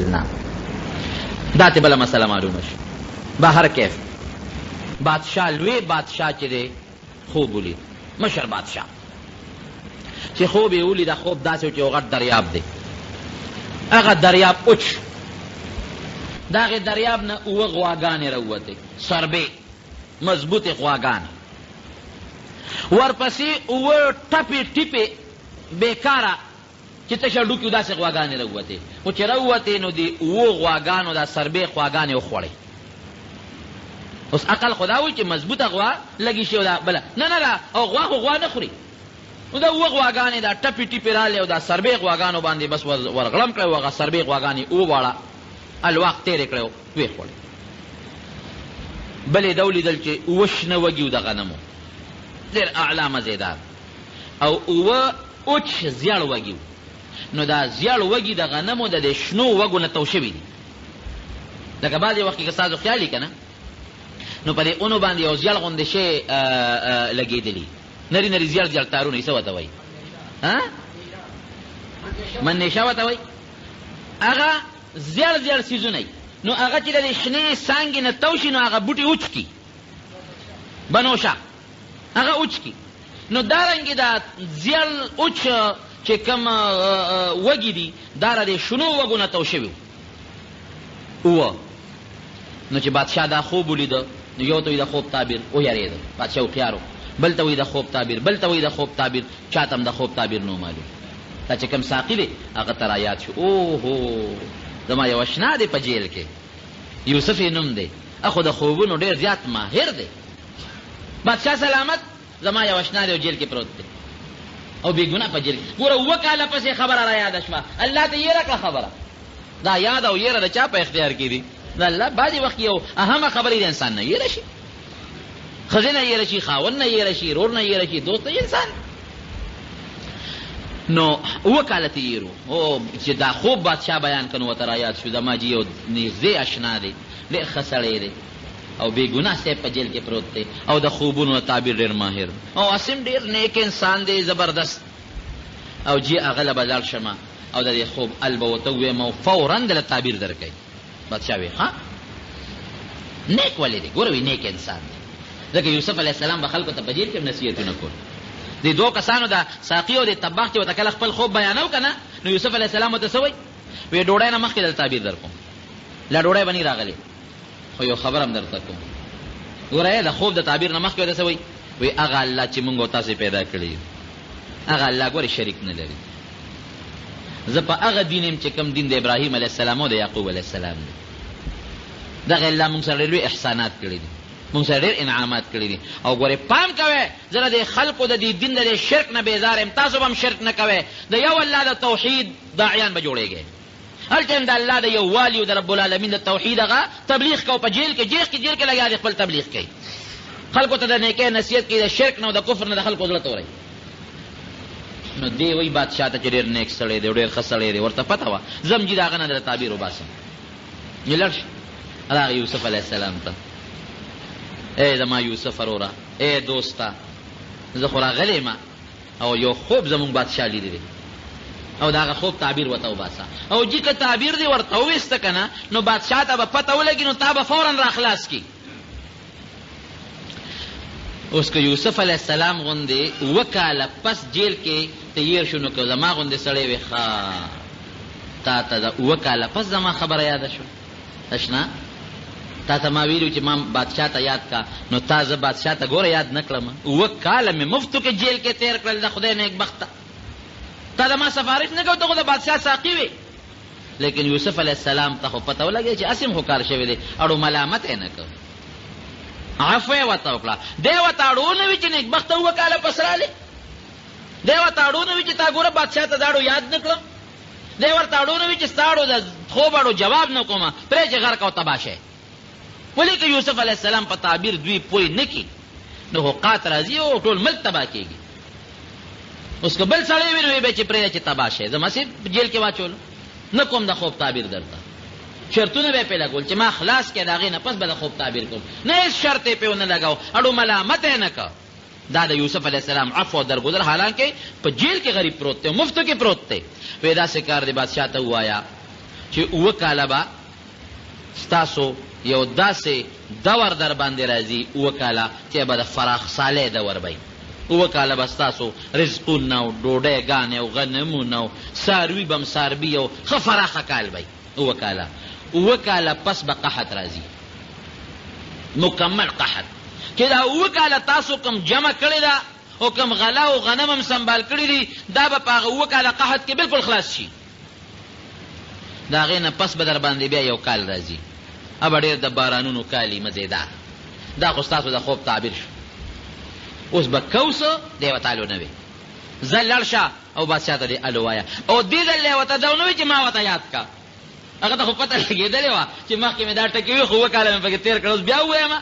نه دا ته بله مسله معلومه شو. بهر کیف بادشاه لوی بادشاه چې دی خوب ولید، مشر بادشاه چې خوب یې ولید، خوب داسې و چې یو غټ دریاب دی. هغه دریاب اوچ، د هغې دریاب نه اوه غواګانې راووتې، سربې مضبوطې غواګانې، ورپسې اوه ټپې ټپې بېکاره چې تشه ډوکي و داسې غواګانې راووتې. خو چې راووتې نو د اوو غواګانو دا سربې غواګانې وخوړې. اوس عقل خو دا وایي چې مضبوطه غوا لګي شي او دا بله نه نه او غوا خو غوا نه خوري. نو دا اوه غواګانې دا ټپې ټپې رالې او دا سربې غواګانو باندې بس ورغړم کړی و. هغه سربې غواګانې وواړه، الواق تېرې کړی و، ویې خوړې. بل یې دا ولیدل چې اوه شنه وږي و د غنمو، ډېر اعلی مزېدار، او اوه اوچ زیړ وږي و. نو دا زیړ وږي د غنمو د دې شنو وږو نه تو شوي دي. لکه بعضې وخت کې که ستاسو خیال یې که نه، نو په دې اونو باندې یو زیړ غوندې شی لګېدلي، نري نري زیړ زیړ تارونه یې څه ورته وایي؟ منېشه ورته وایي. هغه زیړ زیړ څیزونه یي، نو هغه چې د دې شنې څانګې نه تو شي نو هغه بوټي اوچ کي، بنوشه هغه اوچ کي. نو دارنګې دا زیړ اوچ چې کوم وږي دي دا د شنو وږو نه تو شوي اوه. نو چې بادشاه دا خوب ولیده نو یو ته وایي د خوب تعبیر، ویرېده بادشاه هوښیار و، بل ته وایي د خوب تعبیر، بل ته وایي د خوب تعبیر، چا ته هم د خوب تعبیر نو معلوم. دا چې کوم ساقي دی هغه ته رایاد شو، اوهو زما یو اشنا دی په جیل کې، یوسف یې نوم دی، اخو د خوبونو ډېر زیات ماهر دی. بادشاه سلامت، زما یو اشنا دی او جیل کې پروت دی او بېګناه په جیل کې. ګوره اوه کاله پسې خبره را یاده شوه، الله ته یېره کړه خبره. دا یاد او یېره د چا په اختیار کې دي؟ د الله. بعضې وخت یو اهمه خبرې د انسان نه یېره شي، ښځې نه یېره شي، خاوند نه یېره شي، رور نه یېره شي، دوست نه انسان. نو اوه کاله ته یېر و. او چې دا خوب بادشاه بیان کړ نو ورته را یاد شو زما جي یو نږدې اشنا دی، ډېر ښه سړی دی او بېګناه صاحب په جیل کې پروت دی او د خوبونو تعبیر ډېر ماهر او اسیم ډېر نیک انسان دی، زبردست. او جي هغه له به لاړ شمه او د دې خوب ال به ورته ووایم او فوراً دله تعبیر در کوي. بادشاه وی ها نیک ولې دی؟ ګوره وی نیک انسان دی، ځکه یوسف علیه السلام به خلکو ته په جیل کې نصیحتونه کول. د دوه کسانو د ساقي او د طباخ چې ورته کله خپل خوب بیانو که نه، نو یوسف علیه السلام ورته څه وایي؟ وی ډوډۍ نه مخکې دل تعبیر در کوم، لا ډوډۍ به نه راغلې، خو یو خبر هم درته کوم. ګوره د خوب د تعبیر نه مخکې ورته څه وایي؟ وی هغه الله چې موږ او تاسې پیدا کړي یو، هغه الله ګورې شریک نه لري. زه په هغه دین یم چې کوم دین د ابراهیم علیه السلام او د یعقوب علیه السلام دی. دغه الله موږ سره ډېر لوی احسانات کړي دي، موږ سره ډېر انعامات کړي دي. او ګورې پام کوئ، زه د خلکو د دې دین د دې شرک نه بیزار یم، تاسو به هم شرک نه کوئ. د یو الله د توحید داعیان به جوړېږئ. هر ټایم د الله د یووالي او د رب العالمین د توحید هغه تبلیغ کو، په جیل کې جیل کې لګیا دي خپل تبلیغ کوي، خلکو ته د نیکۍ نصیحت کوي، د شرک نه او د کفر نه د خلکو زړه تورئ. نو دی وایي بادشاه ته چې ډېر نیک سړی دی، ډېر ښه سړی دی، ورته پته وه ځم جي د هغه نه د تعبیر وباسم. یې لړ شي راغی یوسف علیه السلام ته، ای زما یوسف وروره، ای دوسته، زه خو راغلی یم او یو خوب زمونږ بادشاه لیدلی او د هغه خوب تعبیر ورته وباسه. او جي که تعبیر دې ورته وویسته که نه، نو بادشاه ته به پته ولګي، نو تا به فوراً را خلاص کي. اوس که یوسف علیه السلام غوندې اوه کاله پس جیل کې تیر شو، نو که زما غوندې سړی وي ښه تا ته د اوه کاله پس زما خبره یاده شو اشنا، تا ته ما ویلو چې ما بادشاه ته یاد کا، نو تا زه بادشاه ته ګوره یاد نه کړم. اوه کاله مې مفتو کې جیل کې تیر کړل، د خدای نیکبخته تا د ما سفارش نه کو، ته خو د بادشاه ساقي وې. لیکن یوسف علیه السلام ته خو پته ولګی چې اسیم خو کار شوی دی، اړو ملامت یې نه کو، عفو یې ورته وکړه. دی ورته اړو نه وي چې نیکبخته اوه کاله پس رالی، دی ورته اړو نه وي چې تا ګوره بادشاه ته دا اړو یاد نه کړم، دی ورته اړو نه وي چې ستا اړو د خوب اړو جواب نه کومه، پرې چې غرق او تباه شی. ولې که یوسف علیه السلام په تعبیر دوی پوی نه کي، نو حقات راځي او ټول ملک تباه کېږي. اوس که بل سړی وي نو وی به چې پرېږده چې تباه شی، زه مسې جیل کې واچولو نه کوم د خوب تعبیر درته، شرطونه به یې پې لګول چې ما خلاص کړې، د هغې نه پس به د خوب تعبیر کوم، نه هېڅ شرط یې پې ونه لګاو، اړو ملامت یې نه که. دا د یوسف علیه السلام عفو درګذر، حالانکه په جیل کې غریب پروت دی، مفتو کې پروت دی. وی داسې کار دی بادشاه ته ووایه چې 7 کاله به ستاسو یو داسې دور در باندې راځي 7 کاله چې به د فراخ سالی دور وي 7 کاله به ستاسو رزقونه او ډوډۍ ګانې او غنمونه او څاروي به هم څاروي او ښه فراخه کال وي 7 کاله 7 کاله پس به قحط راځي مکمل قحط چې دا 7 کاله تاسو کوم جمع کړې ده او کوم غله او غنم هم سنبال کړي دي دا به په هغه 7 کاله قحط کې بالکل خلاص شي د هغې نه پس به در باندې بیا یو کال راځي ابه ډېر د بارانونو کالي مزېدار دا خو ستاسو د خوب تعبیر شو اوس به کوسه دی ورته الو نه وي زه لړ شه او بادشاه ته دې الو وایه او دې ځل دی ورته دا ونه وي چې ما ورته یاد کا هغه ته خو پته لګېدلې وه چې مخکې مې دا ټکې وي خو 7 کاله مې پکې تېر کړه اوس بیا ووایم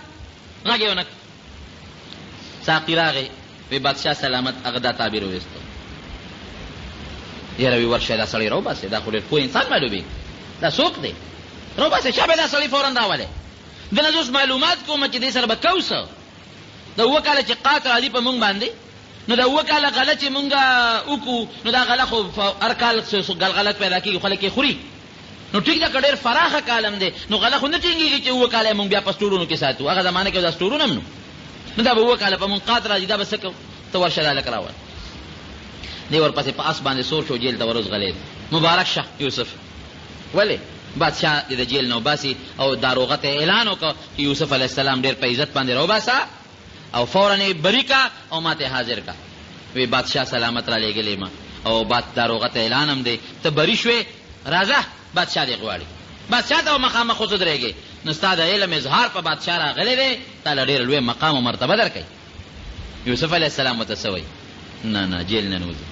غږ یې ونه ساقي راغی وی بادشاه سلامت هغه دا تعبیر وویستو یاره وی ورشه دا سړی راوباسې دا خو ډېر پوه انسان معلومېږي دا څوک دی راوباسې چا به دا سړی فورا راولې دنه زه اوس معلومات کوم چې دې سره به کوسه د 7 کاله چې قات راځي په مونږ باندې نو د 7 کاله غله چې مونږ وکړو نو دا غله خو هر کال غلغلت پیدا کېږي خلک یې خوري نو ټیک ده که ډېر فراخه کالم دی نو غله خو نه ټینګېږي چې 7 کاله مونږ بیا په سټورونو کې ساتو هغه زمانه کې دا سټورونه هم نو دا به 7 کاله په مونږ قات راځي دا به څه کوو ته ورشه دا لکه راول دی ورپسې په اس باندې سور شو جیل ته ور وځغلېد مبارک شه یوسف ولې بادشاه د جیل نه وباسي او داروغه ته اعلان وکړ چې یوسف علیه السلام ډېر په عزت باندې راوباسه او فوراً یې بری کا او ما ته حاضر کا وی بادشاه سلامت را لېږلې ما او داروغه ته اعلان هم دی ته بری شوې راځه بادشاه دې غواړي بادشاه ته مخامخ ودرېږې نو ستا د علم اظهار په بادشاه راغلی دی تا له ډېر لوی مقام او مرتبه درکوي یوسف علیه السلام ورته څه وایي نه جیل نه نوځي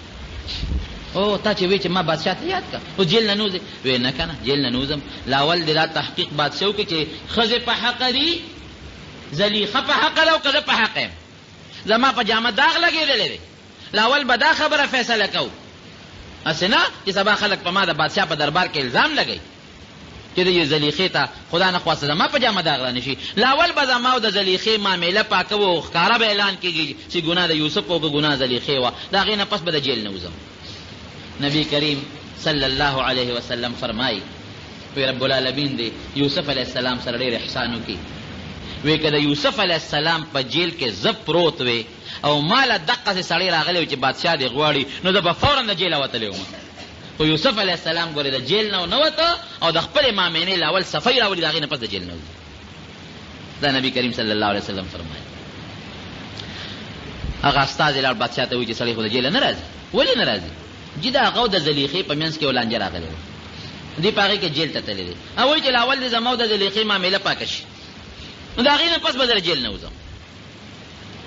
او تا چې وی چې ما بادشاه ته یاد کا او جیل نه نوځي وی نه که نه جیل نه نوځم لاول دې دا تحقیق بادشاه وکړي چې ښځې په حقه دي زلیخه په حقه ده او که زه په حقه یم زما په جامه داغ لګېدلی دی لاول به دا خبره فیصله کوو هسې نه چې سبا خلک په ما د بادشاه په دربار کې الزام لګوي چې د زلیخې ته خدا نه خواسته زما په جامه داغ رانه شي لاول به زما او د زلیخې معامله پاکوو او ښکاره به اعلان کېږي چې ګناه د یوسف او که ګناه زلیخې وه د هغې نه پس به د جیل نه وځم نبی کریم صلی الله علیه وسلم فرمایي وی رب العالمین دی یوسف علیه السلام سره ډېر احسان وکړي وی که د یوسف علیه السلام په جیل کې زه پروت وی او ماله دقسې سړی راغلی وی چې بادشاه دې غواړي نو زه به فورا د جیله وتلی وم خو یوسف علیه السلام ګورې د جیل نه نه وته او د خپلې مامینې لاول صفۍ راولي د هغې نه پس د جیل نه وځي دا نبي کریم صلی الله علیه وسلم فرمایي هغه استازی لاړ بادشاه ته وایي چې سړی خو د جیله نه راځي ولې نه راځي جي د هغه او د زلیخې په منځ کې یو لانجه راغلی و دې په هغې کې جیل ته تللی دی او وایي چې لاول د زما او د زلیخې معامله پاکه شي نو د هغې نه پس به زه د جیل نه وځم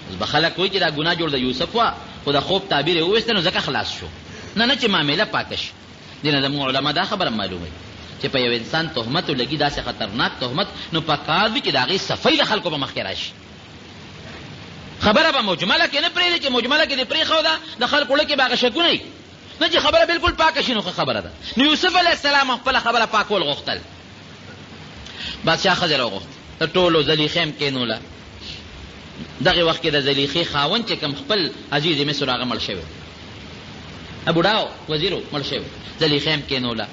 اوس به خلک وایي چې دا ګناه جوړ د یوسف وه خو د خوب تعبیر یې وویسته نو ځکه خلاص شو نه چې معامله پاکه شي دې نه زموږ علما دا خبره معلوموي چې په یو انسان تهمت ولګي داسې خطرناک تهمت نو په کار وي چې د هغې صفۍ د خلکو په مخکې راشي خبره به مجمله کې نه پرېږدي چې مجمله کې دې پرېښوده د خلکو زړه کې به هغه شکونه وي نه چې خبره بالکل پاکه شي نو ښه خبره ده نو یوسف علیه السلام خپله خبره پاکول غوښتل بادشاه ښځې راوغوښت د ټولو زلیخې هم کېنوله دغې وخت کې د زلیخې خاوند چې کوم خپل عزیز مصر هغه مړ شوی بوډا وزیرو مړ شوی زلیخې هم کېنوله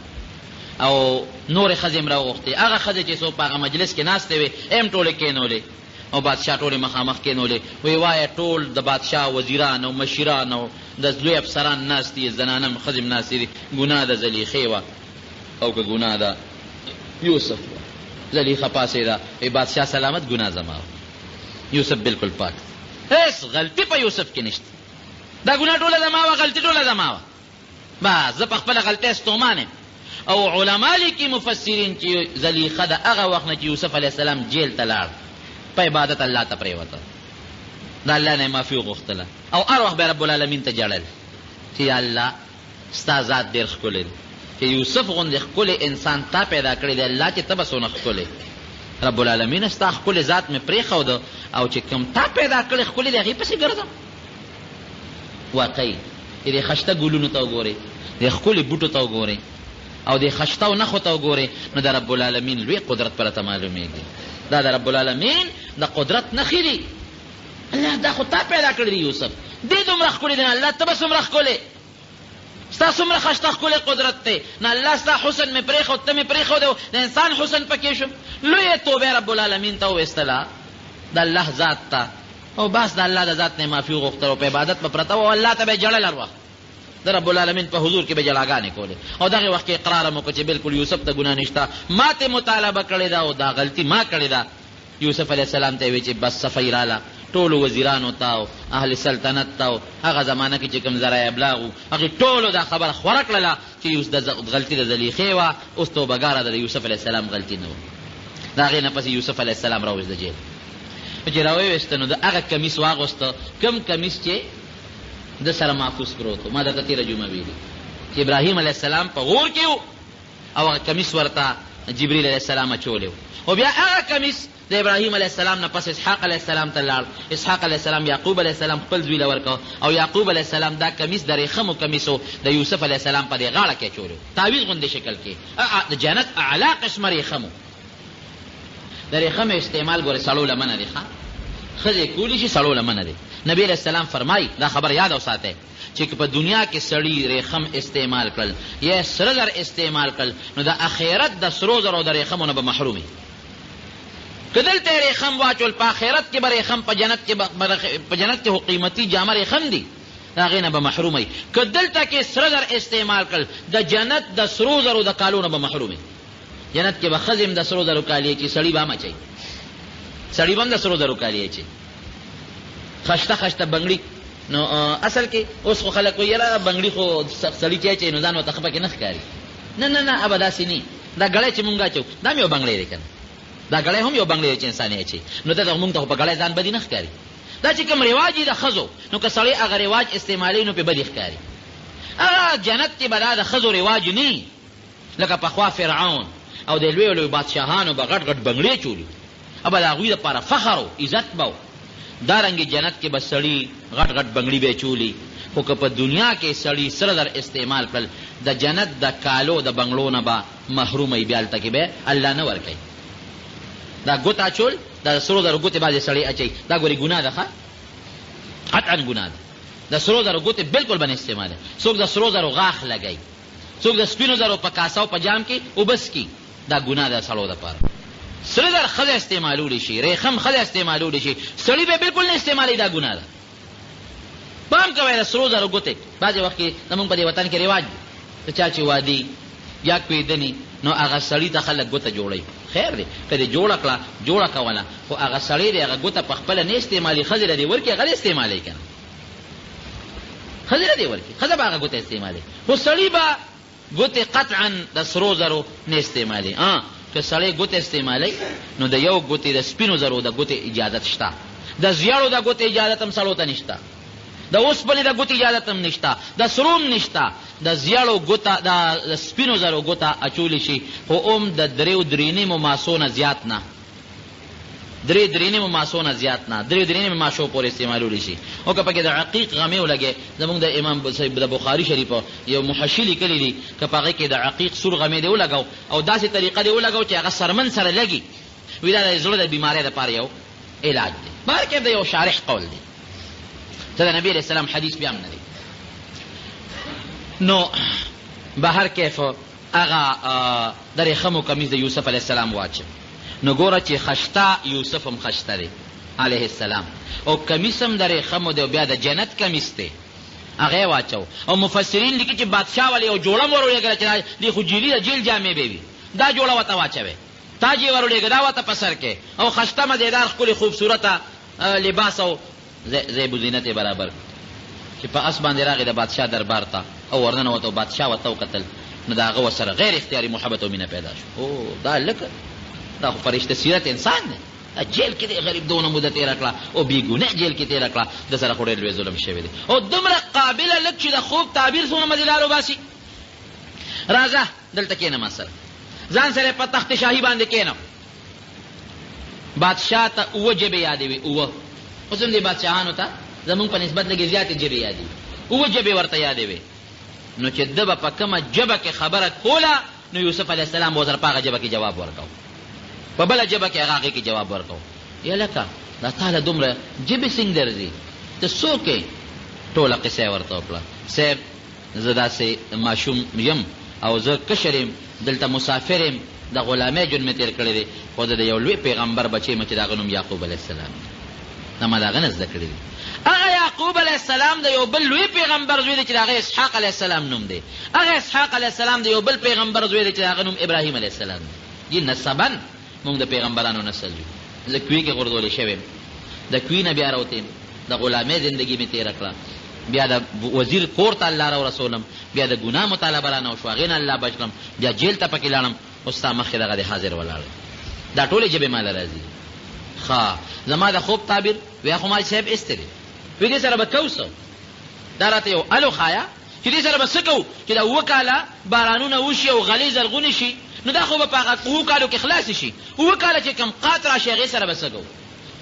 او نورې ښځې هم راوغوښتې هغه ښځې چې څوک په هغه مجلس کې ناستې وې هم ټولې کېنولې او بادشاه ټولې مخامخ کېنولې وی وایه ټول د بادشاه وزیران او مشیران او د لوی افسران ناست دي زنانه هم ښځې هم ناستې دي ګناه د زلیخې وه او که ګناه د یوسف وه زلیخه پاسېده وی بادشاه سلامت ګناه زما وه یوسف بالکل پاک هیڅ غلطي په یوسف کې نشته دا ګناه ټوله زما وه غلطي ټوله زما وه بس زه په خپله غلطۍ ستومان یم او علما لیکي مفسرین چې زلیخه د هغه وخت نه چې یوسف علیه السلام جیل ته لاړ په عبادت الله ته پرېوته د الله نه یې معافي وغوښتله او هر وخت به رب العالمین ته جړل چې یا الله ستا ذات ډېر ښکلی دی چې یوسف غوندې ښکلی انسان تا پیدا کړی دی الله چې ته به څونه ښکلی رب العالمین ستا ښکلی ذات مې پرېښوده او چې کوم تا پیدا کړی ښکلی دی هغې پسې ګرځم واقعي چې دې خشته ګلونو ته وګورئ دې ښکلي بوټو ته وګورئ او دې خشتو نښو ته وګورئ نو د رب العالمین لوی قدرت پر ته معلومېږي دا د رب العالمین د قدرت نښې دي الله دا خو تا پیدا کړی دی یوسف دې دومره ښکلی دی الله ته به څومره ښکلی ستا څومره ښایسته ښکلی قدرت دی، نه الله ستا حسن مې پرېښود، ته مې پرېښود، د انسان حسن پکې شو. لویه توبه رب العالمین ته وویستله د الله ذات ته، او بس د الله د ذات نه معافي وغوښتل، او په عبادت به پرته وه، او الله ته به یې جړل هر وخت، د رب العالمین په حضور کې به جلاګانې کولې. او دغې وخت کې اقرار هم وکړه چې بلکل یوسف ته ګناه نشته، ما ته مطالبه کړې ده او دا غلطي ما کړې ده. یوسف علیه السلام ته یې وی چې بس صفی راله، ټولو وزیرانو ته او اهل سلطنت ته او هغه زمانه کې چې کوم ذرایع ابلاغ وو هغې ټولو دا خبره خوره کړله چې غلطي د زلیخې وه، اوس توبهګاره ده، د یوسف علیه السلام غلطي نه وه. د هغې نه پسې یوسف علیه السلام راوویست د جیل. چې راویسته نو د هغه کمیس واغوسته، کوم کمیس چې د سره محفوظ پروت و. ما درته تېره جمعه ویلي چې ابراهیم علیه السلام په غور کې و او هغه کمیس ورته جبریل علیه السلام اچولی و. او بیا هغه کمیس د ابراهیم علیه السلام نه پس اسحاق علیه السلام ته لاړ. اسحاق علیه السلام یعقوب علیه السلام خپل زوی له ورکړه، او یعقوب علیه السلام دا کمیس د ریخمو کمیس و د یوسف علیه السلام په دې غاړه کې اچولی و، تعویض غوندې شکل کې، د جنت اعلی قسمه ریخمو. د ریخم استعمال ګورې سړو له منع دی، ښځې کولی شي، سړو له منع دی. نبی علیه السلام فرمایي، دا خبر یاد وساتئ، چې په دنیا کې سړي ریخم استعمال کړل یا سره زر استعمال کړل نو د آخرت د سرو زرو د ریخمو نه به محرومي. که دلته ریخم واچول په آخرت کې به ریخم، په جنت کې قیمتي جامه ریخم دي، د هغې نه به محرومي. که دلته کې سره زر استعمال کړل د جنت د سرو زرو د کالو نه به محرومي. جنت کې به ښځې هم د سرو زرو کالي اچي، سړي به هم اچوي، سړي به هم د سرو زرو کالي اچي، خشته خشته بنګړي. نو اصل کې اوس خو خلک وایي یاره بنګړي خو سړي چې اچوي نو ځان ورته ښه پکې نه ښکاري. نه نه نه، ابه داسې نه. دا ګړی چې مونږ اچو دا هم یو بنګړی دی که نه، دا ګړی هم یو بنګړی دی چې انسان یې اچوي، نو ته مونږ ته خو په ګړی ځان بدي نه ښکاري. دا چې کوم رواج یې د ښځو، نو که سړی هغه رواج استعمالوي نو پې بدي ښکاري. هغه جنت کې به دا د ښځو رواج نه، لکه پخوا فرعون او د لویو لویو بادشاهانو به غټ غټ بنګړې چولي، ابه د هغوی دپاره فخر و عزت به و. دارنګې جنت کې به سړي غټ غټ بنګړي به چولي. خو که په دنیا کې سړي سره در استعمال کړل د جنت د کالو د بنګړو نه به محروموي، بیا هلته کې به الله نه ورکوي. دا ګوت اچول، د سرو زرو ګوتې بعضې سړی اچوي، دا ګورې ګناه ده، ښه قطعا ګناه ده. د سرو زرو ګوتې بالکل به نه استعمالوي. څوک د سرو زرو غاښ لګوي، څوک د سپینو زرو په کاسه او په جام کې اوبس کي، دا ګناه ده سړو دپاره. سره زر ښځه استعمالولی شي، ریخم ښځه استعمالولی شي، سړي به بالکل نه استعمالوي، دا ګناه ده. پام کوئ د سرو زرو ګوتې. بعضې وخت کې زمونږ په دې وطن کې رواج د چا چې وادي یا کویدني نو هغه سړي ته خلک ګوته جوړوي. خیر دی که دې جوړه کړه جوړه کوله، خو هغه سړی دی هغه ګوته په خپله نه استعمالي، ښځې له دې ورکړي هغه استعمالوي که نه، ښځې له دې ورکړي، ښځه به هغه ګوته استعمالوي، خو سړي به ګوتې قطعا د سرو زرو نه استعمالي. که سړی ګوتې استعمالوي نو د یو ګوتې د سپینو زرو د ګوتې اجازت شته، د زیړو د ګوتې اجازت هم سړو ته نشته، د اوسپنې د ګوتې اجازت هم نشته، د سرو هم نشته. د زیړو ګوته د سپینو زرو ګوته اچولی شي، خو هم د دریو درېنیمو ماسو نه زیات نه، درې درېنیمو ماسو نه زیات نه، درې درېنیمو ماسو پورې استعمالولی شي. او که پکې د عقیق غمې ولګې، زمونږ د امام د بخاري شریف یو محشي لیکلی دي، که په هغې کې د عقیق سور غمې دې ولګو او داسې طریقه دې ولګو چې هغه سرمن سره لګي، وایي دا د زړه د بیمارۍ دپاره یو علاج دی. بهرکیف د یو شارح قول دی، ته د نبي علیه السلام حدیث بیا هم نه دی. نو بهرکیف هغه د ریخمو کمیس د یوسف علیه السلام واچو. نو ګوره چې خشته یوسف هم خشته دی علیه السلام، او کمیس هم د ریخمو دی، بیا د جنت کمیس دی، هغه یې واچو. او مفسرین لیکي چې بادشاه ولې یو جوړه م ورولېږله چې دې خو جیلي د جیل جامې به وي، دا جوړه ورته واچوې، تاج یې ورولېږه دا ورته په سر کې، او خشته مزېدار ښکلې خوبصورته لباس او زیب و زینت یې برابر چې په اس باندې راغی د بادشاه دربار ته او ورننوت او بادشاه ورته وکتل، نو د هغه ورسره غیر اختیاري محبت او مینه پیدا شو. او دا لکه دا خو فرشته سیرت انسان دی، جیل کې دی غریب دونه موده تېره کړه او بېګناه جیل کې تېره کړه، د سره خو ډېر لوی ظلم شوی دی. او دومره قابله لږ چې د خوب تعبیر څومره مزېدار وباسي. راځه دلته کښېنه ما سره، ځان سره په تخت شاهي باندې کښېنه. بادشاه ته 7 ژبې یادوي، 7 اوس هم دې بادشاهانو ته زمونږ په نسبت لږې زیاتې ژبې یادوي، 7 ژبې ورته یادوي. نو چې ده به په کومه ژبه کې خبره کوله نو یوسف علیه السلام به ورسره په هغه ژبه کې جواب ورکوو، په بله ژبه کې هغه کې جواب ورکوو. یا لکه دا تاله دومره ژبې څنګه درځي، ته څوک یې؟ ټوله قصه یې ورته وکړه. صاحب زه داسې ماشوم یم او زه کشر یم، دلته مسافر یم، د غلامۍ ژوند مې تېر کړی دی، خو د یو لوی پیغمبر بچی یم چې د هغه نوم یعقوب علیه السلام دی. ما د هغه نه زده کړی دی. هغه یعقوب علیه السلام د یو بل لوی پیغمبر زوی دی چې د هغه اسحاق علیه السلام نوم دی. هغه اسحاق علیه السلام د یو بل پیغمبر زوی دی چې د هغه نوم ابراهیم علیه السلام دی. نسبا موږ د پیغمبرانو نسل یو. زه کوی کې غورځولی شوی یم، د کوی نه بیا راوتیم، د غلامۍ زندګي مې تېره کړه، بیا د وزیر کور ته الله را ورسولم، بیا د ګناه مطالبه رانه وشوه، هغې نه الله بچ کړم، بیا جیل ته پکې لاړم، اوس ستا مخکې دغه د حاضر ولاړ. دا ټولې ژبې ماله راځي. ښه زما د خوب تعبیر ویا خو مال صاحب ایسته دی، وی دې سره به کوو څه؟ دا راته یو الو ښایه چې دې سره به څه کوو چې دا 7 کاله بارانونه وشي او غلې زرغونې شي، نو دا خو به په هغه 7 کالو کې خلاص شي. 7 کاله چې کم قات راشي هغې سره به څه کوو؟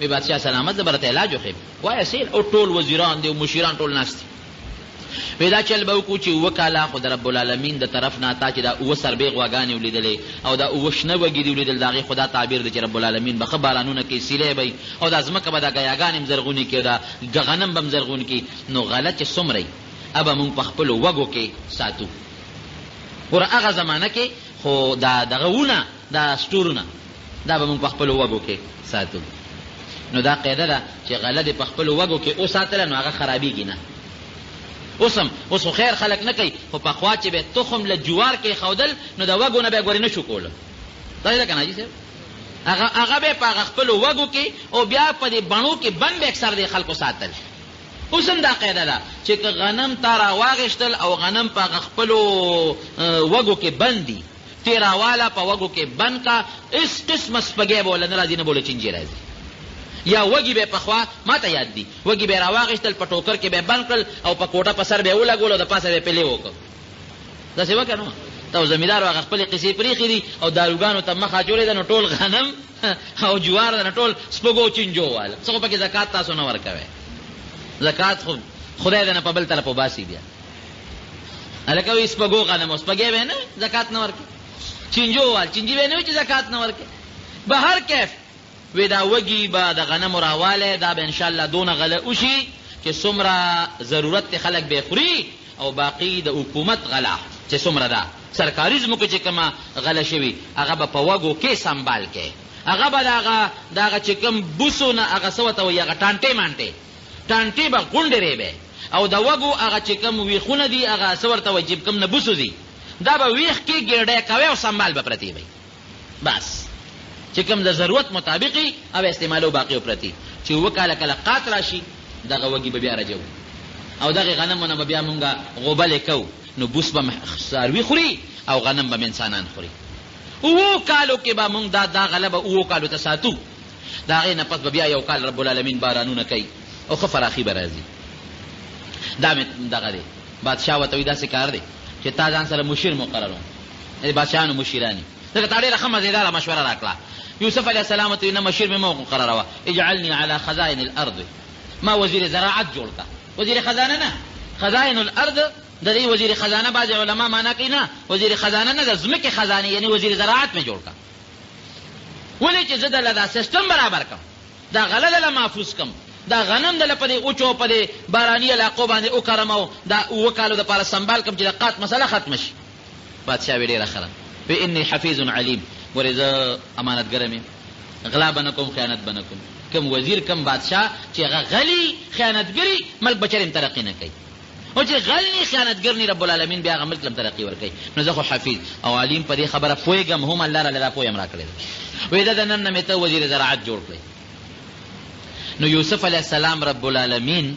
وی بادشاه سلامت زه به راته علاج وښیم. وایه سیل او ټول وزیران دي او مشیران ټول ناست دي. وی دا چل به وکړو چې 7 کاله خو د رب العالمین د طرف نه تا چې دا 7 سربیغ غواګانې ولیدلې او دا 7 شنه وږي دي ولیدل، د هغې خو دا تعبیر دی چې رب العالمین به ښه بارانونه کوي، سیلی به او دا ځمکه به دا ګیاګانې هم زرغونې کړي، دا غنم به هم زرغون کړي. نو غله چې څومره یي ابه مونږ په خپلو وږو کې ساتو. ګوره هغه زمانه کې خو دا دغه ونه دا سټورونه دا به مونږ په خپلو وږو کې ساتو. نو دا قاعده ده چې غله دې په خپلو وږو کې وساتله نو هغه خرابېږي نه. اوس خو خیر خلک نه کوي، خو پخوا چې به تخم له جوار کې ښودل نو د وږو نه به یې ګورې نه شو کوله. دا ده که نه حاجي صاحب؟ هغه به په هغه خپلو وږو کې او بیا په دې بڼو کې بند به اکثر د خلکو ساتل. اوس هم دا قاعده ده چې که غنم تا راواغېشتل او غنم په هغه خپلو وږو کې بند دي، تېراواله په وږو کې بند کا، هېڅ قسمه سپږی به وله نه راځي نه به وله چینجې راځي. یا وږي به پخوا ما ته یاد دي، وږي به یې راواغېشتل په ټوکر کې به یې بند کړل او په کوټه په سر به یې ولګول او د پاسه به یې پلې وکړ. داسې وکړه نو ته زمیندارو هغه خپلې قصې پرېښې دي او داروګانو ته مخ اچولې ده، نو ټول غنم او جوار ده، نو ټول سپږو چینجو واله. څه خو پکې زکات تاسو نه ورکوئ، زکات خو خدای دې نه په بل طرف وباسي. بیا هلکه وایي سپږو غنم او سپږی به نه زکات نه ورکوي، چینجو وال چینجي به نه وي چې زکات نه ورکوي. به هر کیف وی دا وږي به د غنمو راوالی دا به انشاءالله دونه غله وشي چې څومره ضرورت دی خلک به خوري، او باقي د حکومت غله چې څومره ده سرکاري ځمکو چې کومه غله شوي هغه به په وږو کې سنبال کې، هغه به د هغه چې کوم بوسو نه هغه څه ورته وایي هغه ټانټې به غونډې به، او د وږو هغه چې کوم ویښونه دي هغه څه ورته وایي چې کوم نه بوسو دي دا به ویښ کې ګېرډی کوي او سنبال به پرتې وي. بس چې کوم د ضرورت مطابقي او استعمالو باقي پرتی چې 7 کاله کله قات راشي دغه وږي به بیا راجو او دغه غنمونه به بیا مونږه غوبلې کوو، نو بوس به څاروي خوري او غنم به انسانان خوري. 7 کالو کې به مونږ دا غله به 7 کالو ته ساتو، د هغې نه پس به بیا 1 کال رب العالمین بارانونه کوي او ښه فراخي به راځي. دا مې دغه دی بادشاه ورته وایي داسې کار دی چې تا ځان سره مشیر مقرر و، بادشاهانو مشیرانې ځکه تا ډېره ښه مزېداره مشوره را کړه. یوسف علیه السلام ورته نه مشیر مې مه مقرروه، اجعلني على خزائن الارض، ما وزیر زراعت جوړ کا، وزیر خزانه نه. خزائن الارض د دې وزیر خزانه بعض علما معنا کوي نه، وزیر خزانه نه د ځمکې خزانه یعنی وزیر زراعت مې جوړ کا. ولې چې زه دله دا سیسټم برابر کم، دا غله دله محفوظ کم، دا غنم دله په دې اوچو په دې باراني علاقو باندې وکرم او دا 7 کالو دپاره سنبال کم چې د قات مسله ختمه شي. بادشاه وی ډېره ښه ده، وی انی حفیظ علیم، ورې زه امانتګره مې، غلا به نه کوم خیانت به نه کوم. کم وزیر کم بادشاه چې هغه غلي خیانتګري ملک به چرې ترقي نه کوي، او چې غل نی خیانتګر نی رب العالمین بیا هغه ملک لم ترقي ورکوي. نو زه خو حفیظ او علیم په دې خبره پوهېږم، هم الله راله دا پوهه م را کړې ده. وایي دا د نن نه مې ته وزیر زراعت جوړ کړئ. نو یوسف علیه السلام رب العالمین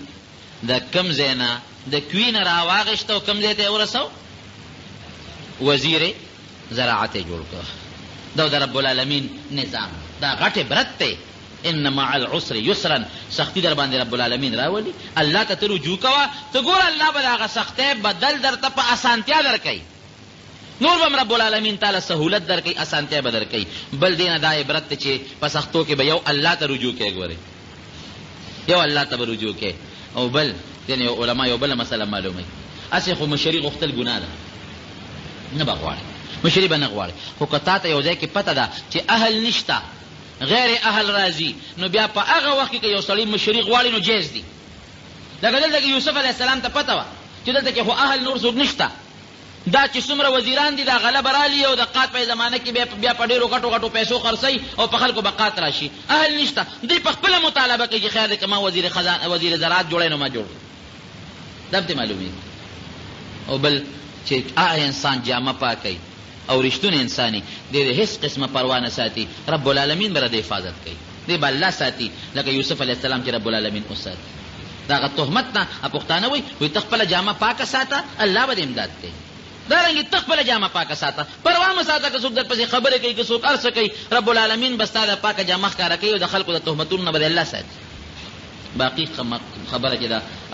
د کم ځای نه د کوی نه راواغېسته او کم ځای ته یې ورسو، وزیر زراعت یې جوړ کړ. دا د رب العالمین نظام، دا غټ عبرت دی. ان مع العسر یسرا، سختی در باندې رب العالمین راولي. الله ته ته رجوع کوه، ته ګوره الله به د هغه سختۍ بدل درته په اسانتیا درکوي. نور به رب العالمین تعالی سهولت درکوي، اسانتیا به درکوي. بل دې نه دا عبرت دی چې په سختو کې به یو الله ته رجوع کوې، ګورې یو الله ته به رجوع کوې. او بل یعنې علما یو بله مسله معلوموي، هسې خو مشري غوښتل ګناه ده، نه به غواړي مشري به نه غواړي. خو که تا ته یو ځای کې پته ده چې اهل نشته، غیر اهل راځي، نو بیا په هغه وخت کې که یو سړی مشري غواړي نو جایز دي. لکه دلته کې یوسف علیه السلام ته پته وه چې دلته کې خو اهل نور څوک نشته. دا چې څومره وزیران دي دا غلبه رالي او د قات په زمانه کې بیا په ډېرو غټو غټو پیسو خرڅوي او په خلکو به قات راشي. اهل نشته، دوی په خپله مطالبه کوي چې خیر دی که ما وزیر زراعت جوړی نو ما جوړ. دا به معلومېږي. او بل چې انسان جامه پاکوي او رښتونی انساني دی د هېڅ قسمه پروا نه ساتي، رب العالمین به د حفاظت کوي، دی به الله ساتي لکه یوسف علیه السلام چې رب العالمین وساتي. د هغه تهمت نه پښتانه وایي ته خپله جامه پاکه ساته الله به دې امداد کوي. دارنګې ته خپله جامه پاکه ساته، پروا مه ساته که څوک در پسې خبرې کوي که څوک هر څه کوي، رب العالمین به ستا د پاکه جامه ښکاره کوي او د خلکو د تهمتونو نه به دې الله ساتي. باقي خبره چې ده